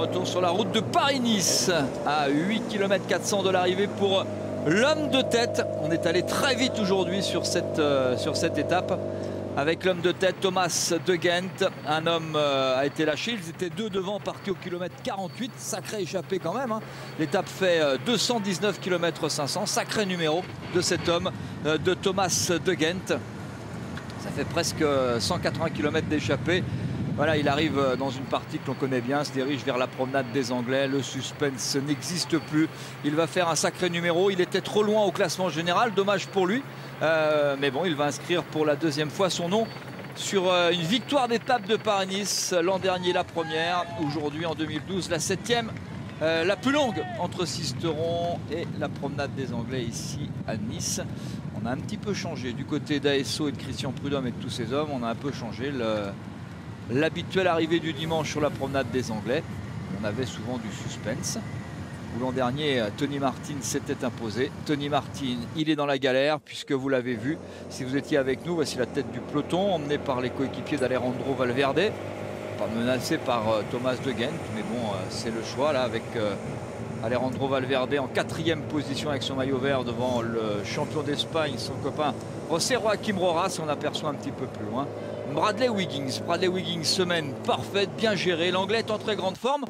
Retour sur la route de Paris-Nice à 8 km 400 de l'arrivée pour l'homme de tête. On est allé très vite aujourd'hui sur cette étape avec l'homme de tête Thomas De Gendt. Un homme a été lâché, ils étaient deux devant, partis au kilomètre 48, sacré échappé quand même, hein. L'étape fait 219 km 500, sacré numéro de cet homme, de Thomas De Gendt. Ça fait presque 180 km d'échappée. Voilà, il arrive dans une partie que l'on connaît bien, se dirige vers la promenade des Anglais. Le suspense n'existe plus. Il va faire un sacré numéro. Il était trop loin au classement général, dommage pour lui. Mais bon, il va inscrire pour la deuxième fois son nom sur une victoire d'étape de Paris-Nice. L'an dernier, la première. Aujourd'hui, en 2012, la septième. La plus longue entre Sisteron et la promenade des Anglais ici à Nice. On a un petit peu changé du côté d'ASO et de Christian Prudhomme et de tous ces hommes. On a un peu changé l'habituelle arrivée du dimanche sur la promenade des Anglais. On avait souvent du suspense. L'an dernier, Tony Martin s'était imposé. Tony Martin, il est dans la galère puisque vous l'avez vu. Si vous étiez avec nous, voici la tête du peloton emmené par les coéquipiers d'Alejandro Valverde. Pas menacé par Thomas De Gendt, mais bon, c'est le choix là avec Alejandro Valverde en 4e position avec son maillot vert devant le champion d'Espagne, son copain José Joaquim Rojas. On aperçoit un petit peu plus loin Bradley Wiggins. Bradley Wiggins, semaine parfaite, bien gérée. L'Anglais est en très grande forme.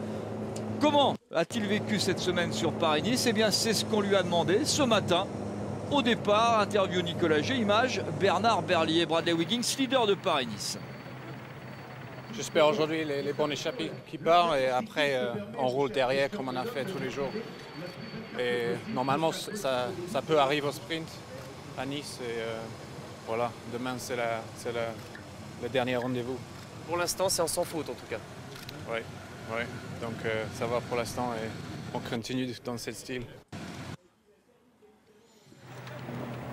Comment a-t-il vécu cette semaine sur Paris-Nice? Eh bien, c'est ce qu'on lui a demandé ce matin. Au départ, interview Nicolas G, image Bernard Berlier. Bradley Wiggins, leader de Paris-Nice. J'espère aujourd'hui les bons échappés qui partent et après on roule derrière comme on a fait tous les jours. Et normalement, ça peut arriver au sprint à Nice. Et voilà, demain c'est le dernier rendez-vous. Pour l'instant, c'est en sans faute en tout cas. Oui, ouais. Donc ça va pour l'instant et on continue dans ce style.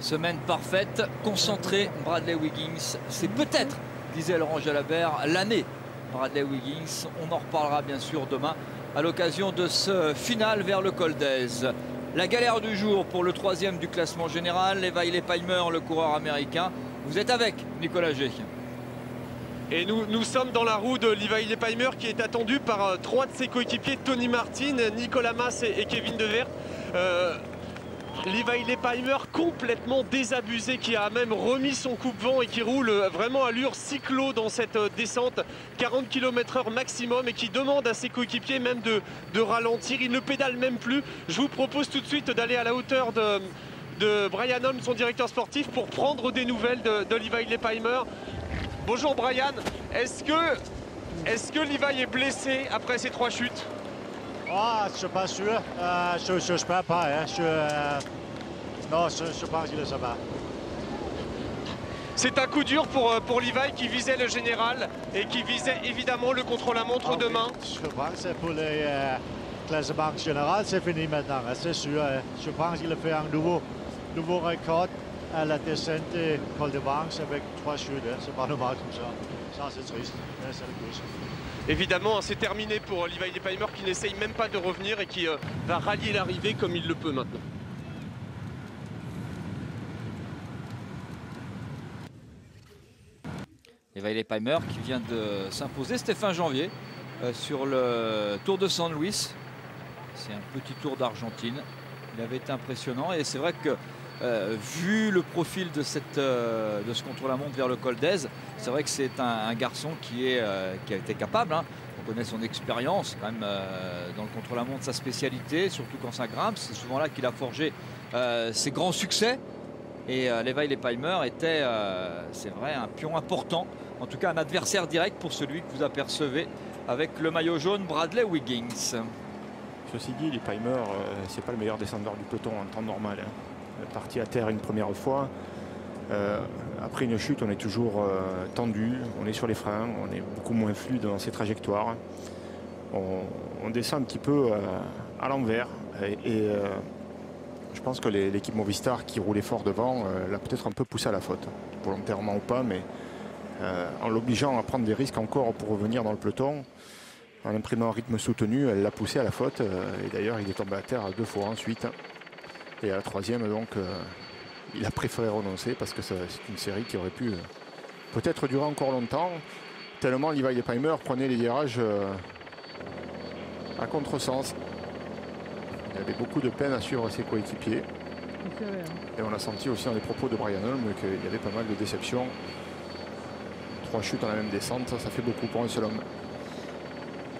Semaine parfaite, concentré, Bradley Wiggins. C'est peut-être, disait Laurent Jalabert, l'année Bradley Wiggins. On en reparlera bien sûr demain à l'occasion de ce final vers le col d'Aise. La galère du jour pour le 3e du classement général, Levi Leipheimer, le coureur américain. Vous êtes avec Nicolas G. Et nous sommes dans la roue de Levi Leipheimer qui est attendu par 3 de ses coéquipiers, Tony Martin, Nicolas Mas et Kevin Devert. Levi Leipheimer complètement désabusé, qui a même remis son coupe-vent et qui roule vraiment à allure cyclo dans cette descente, 40 km/h maximum, et qui demande à ses coéquipiers même de ralentir. Il ne pédale même plus. Je vous propose tout de suite d'aller à la hauteur de Brian Holm, son directeur sportif, pour prendre des nouvelles de Levi Leipheimer. Bonjour Brian, est-ce que Levi est blessé après ces 3 chutes? Ah, je ne suis pas sûr. Je ne peux pas. Hein. Non, je pense qu'il ça va. C'est un coup dur pour Levi qui visait le général et qui visait évidemment le contre-la-montre demain. Je pense que pour les classements généraux, c'est fini maintenant, c'est sûr. Je pense qu'il a fait un nouveau record à la descente col de Vence avec 3 chutes. C'est pas normal comme ça. Ça, c'est triste. C'est le plus. Évidemment, c'est terminé pour Levi Leipheimer qui n'essaye même pas de revenir et qui va rallier l'arrivée comme il le peut maintenant. Levi Leipheimer qui vient de s'imposer, c'était fin janvier, sur le Tour de San Luis. C'est un petit tour d'Argentine. Il avait été impressionnant et c'est vrai que vu le profil de ce contre-la-montre vers le col d'Aise, c'est vrai que c'est un garçon qui a été capable, hein. On connaît son expérience quand même dans le contre-la-montre, sa spécialité, surtout quand ça grimpe. C'est souvent là qu'il a forgé ses grands succès. Et Levi Leipheimer était, c'est vrai, un pion important, en tout cas un adversaire direct pour celui que vous apercevez avec le maillot jaune, Bradley Wiggins. Ceci dit, Leipheimer, c'est pas le meilleur descendeur du peloton en temps normal, hein. Parti à terre une première fois. Après une chute, on est toujours tendu, on est sur les freins, on est beaucoup moins fluide dans ses trajectoires. On descend un petit peu à l'envers et je pense que l'équipe Movistar qui roulait fort devant l'a peut-être un peu poussé à la faute, volontairement ou pas, mais en l'obligeant à prendre des risques encore pour revenir dans le peloton, en imprimant un rythme soutenu, elle l'a poussé à la faute et d'ailleurs il est tombé à terre 2 fois ensuite. Et à la 3e, donc, il a préféré renoncer parce que c'est une série qui aurait pu peut-être durer encore longtemps. Tellement Levi Leipheimer prenait les virages à contresens. Il avait beaucoup de peine à suivre ses coéquipiers. Et on a senti aussi dans les propos de Brian Holm qu'il y avait pas mal de déceptions. 3 chutes dans la même descente, ça fait beaucoup pour un seul homme.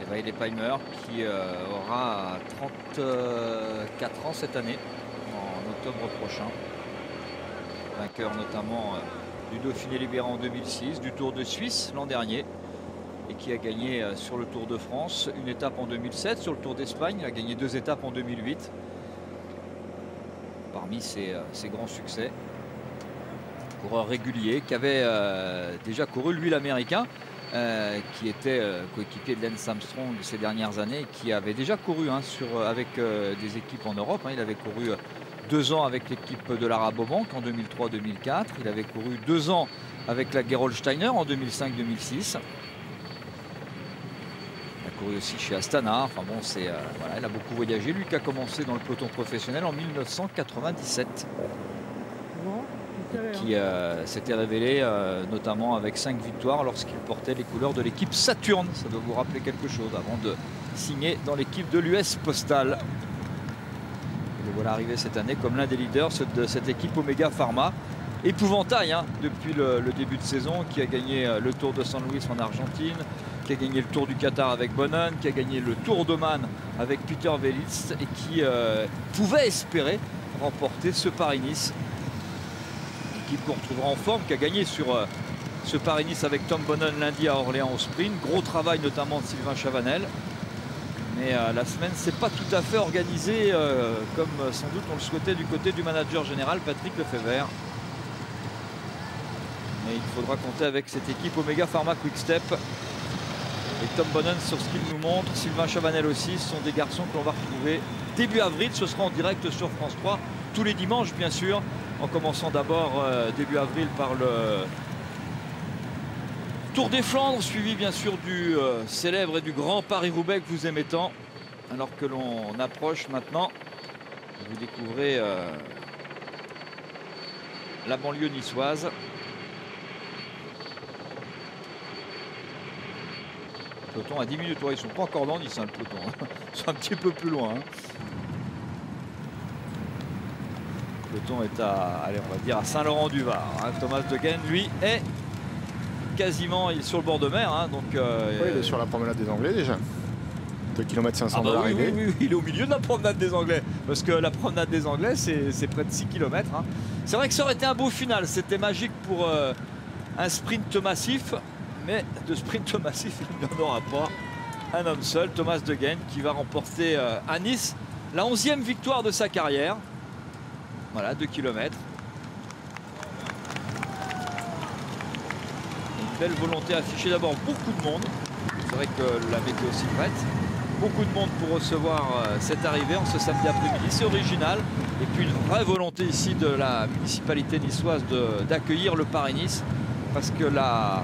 Et Riley Palmer qui aura 34 ans cette année, en octobre prochain. Vainqueur notamment du Dauphiné libéré en 2006, du Tour de Suisse l'an dernier. Et qui a gagné sur le Tour de France une étape en 2007, sur le Tour d'Espagne, il a gagné 2 étapes en 2008. Parmi ses grands succès, coureur régulier qui avait déjà couru, lui l'américain, qui était coéquipier de Lance Armstrong ces dernières années, qui avait déjà couru avec des équipes en Europe. Il avait couru 2 ans avec l'équipe de la Rabobank en 2003-2004. Il avait couru 2 ans avec la Gerolsteiner en 2005-2006. Couru aussi chez Astana. Enfin bon, voilà, il a beaucoup voyagé. Lui qui a commencé dans le peloton professionnel en 1997. Qui s'était révélé notamment avec 5 victoires lorsqu'il portait les couleurs de l'équipe Saturne. Ça doit vous rappeler quelque chose avant de signer dans l'équipe de l'US Postal. Et le voilà arrivé cette année comme l'un des leaders de cette équipe Omega Pharma. Épouvantail depuis le début de saison, qui a gagné le Tour de San Luis en Argentine, qui a gagné le Tour du Qatar avec Bonnen, qui a gagné le Tour d'Oman avec Peter Velits et qui pouvait espérer remporter ce Paris-Nice. Équipe qu'on retrouvera en forme, qui a gagné sur ce Paris-Nice avec Tom Bonnen lundi à Orléans au sprint. Gros travail notamment de Sylvain Chavanel. Mais la semaine s'est pas tout à fait organisée comme sans doute on le souhaitait du côté du manager général Patrick Lefebvre. Mais il faudra compter avec cette équipe Omega Pharma Quick Step. Et Tom Bonnen sur ce qu'il nous montre, Sylvain Chavanel aussi, ce sont des garçons que l'on va retrouver début avril. Ce sera en direct sur France 3 tous les dimanches bien sûr, en commençant d'abord début avril par le Tour des Flandres, suivi bien sûr du célèbre et du grand Paris-Roubaix que vous aimez tant. Alors que l'on approche maintenant, vous découvrez la banlieue niçoise. Peloton à 10 minutes, ouais, ils sont pas encore dans Nice, le peloton. Ils sont un petit peu plus loin. Le peloton est à, allez, on va dire à Saint-Laurent-du-Var. Thomas De Gendt, lui, est quasiment sur le bord de mer. Donc, oui, il est sur la promenade des Anglais déjà. 2 km 500 de l'arrivée. Oui, il est au milieu de la promenade des Anglais. Parce que la promenade des Anglais, c'est près de 6 km. C'est vrai que ça aurait été un beau final. C'était magique pour un sprint massif. Mais de sprint massif, il n'y en aura pas. Un homme seul, Thomas De Gendt, qui va remporter à Nice la 11e victoire de sa carrière. Voilà, 2 km. Une belle volonté affichée, d'abord beaucoup de monde. C'est vrai que la météo s'y prête. Beaucoup de monde pour recevoir cette arrivée en ce samedi après-midi. C'est original. Et puis une vraie volonté ici de la municipalité niçoise d'accueillir le Paris-Nice. Parce que la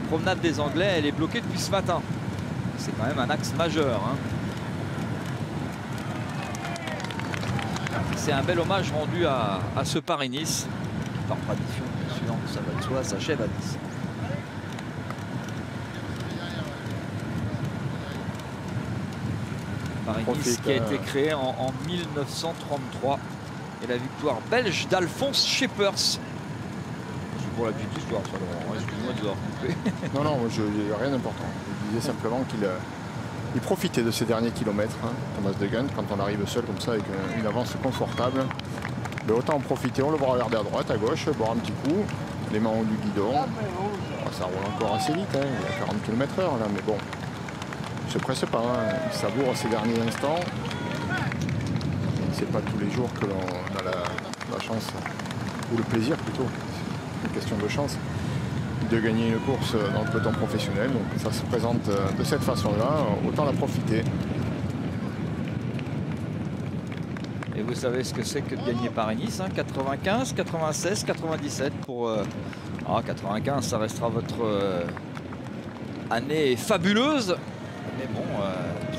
promenade des Anglais, elle est bloquée depuis ce matin. C'est quand même un axe majeur. C'est un bel hommage rendu à ce Paris-Nice. Par tradition, bien sûr, ça va de soi, s'achève à Nice. Paris-Nice qui a été créé en 1933. Et la victoire belge d'Alphonse Scheepers. Pour la petite histoire, ça, excuse-moi de vous avoir coupé. Non, non, rien d'important. Je disais simplement qu'il profitait de ces derniers kilomètres, Thomas De Gendt, quand on arrive seul comme ça avec une avance confortable. Mais autant en profiter, on le voit regarder à droite, à gauche, boire un petit coup, les mains au du guidon. Ça roule encore assez vite, il y a 40 km/h là, mais bon, il ne se presse pas, il savoure ces derniers instants. C'est pas tous les jours que l'on a la chance, ou le plaisir plutôt. Une question de chance de gagner une course dans le peloton professionnel, donc ça se présente de cette façon là, autant la profiter. Et vous savez ce que c'est que de gagner Paris-Nice, 95, 96, 97 pour 95, ça restera votre année fabuleuse, mais bon,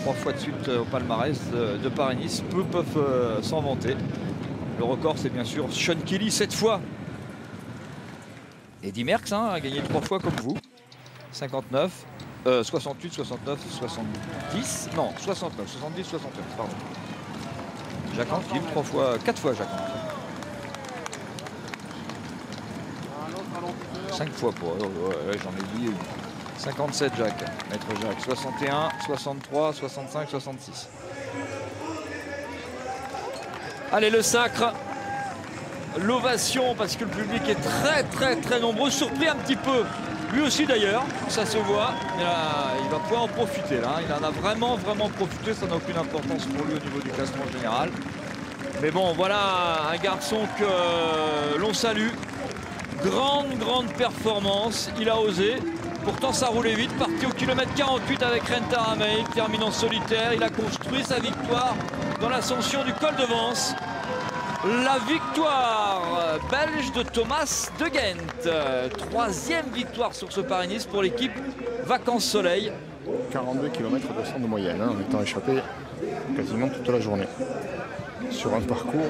3 fois de suite au palmarès de Paris-Nice, peu peuvent s'en vanter. Le record, c'est bien sûr Sean Kelly, 7 fois. Eddy Merckx a gagné 3 fois comme vous. 59, 68, 69, 70, non, 69, 70, 71, pardon. Jacques Anquetil, 4 fois Jacques Anquetil. 5 fois pour, ouais, j'en ai dit 57 Jacques, maître Jacques, 61, 63, 65, 66. Allez, le sacre. L'ovation parce que le public est très nombreux, surpris un petit peu. Lui aussi d'ailleurs, ça se voit. Il va pouvoir en profiter là. Il en a vraiment profité. Ça n'a aucune importance pour lui au niveau du classement général. Mais bon, voilà un garçon que l'on salue. Grande performance. Il a osé. Pourtant ça roulait vite. Parti au kilomètre 48 avec Renta Ramey. Il termine en solitaire. Il a construit sa victoire dans l'ascension du col de Vence. La victoire belge de Thomas de Gendt. 3e victoire sur ce Paris-Nice pour l'équipe Vacances Soleil. 42 km de centre de moyenne, en étant échappé quasiment toute la journée sur un parcours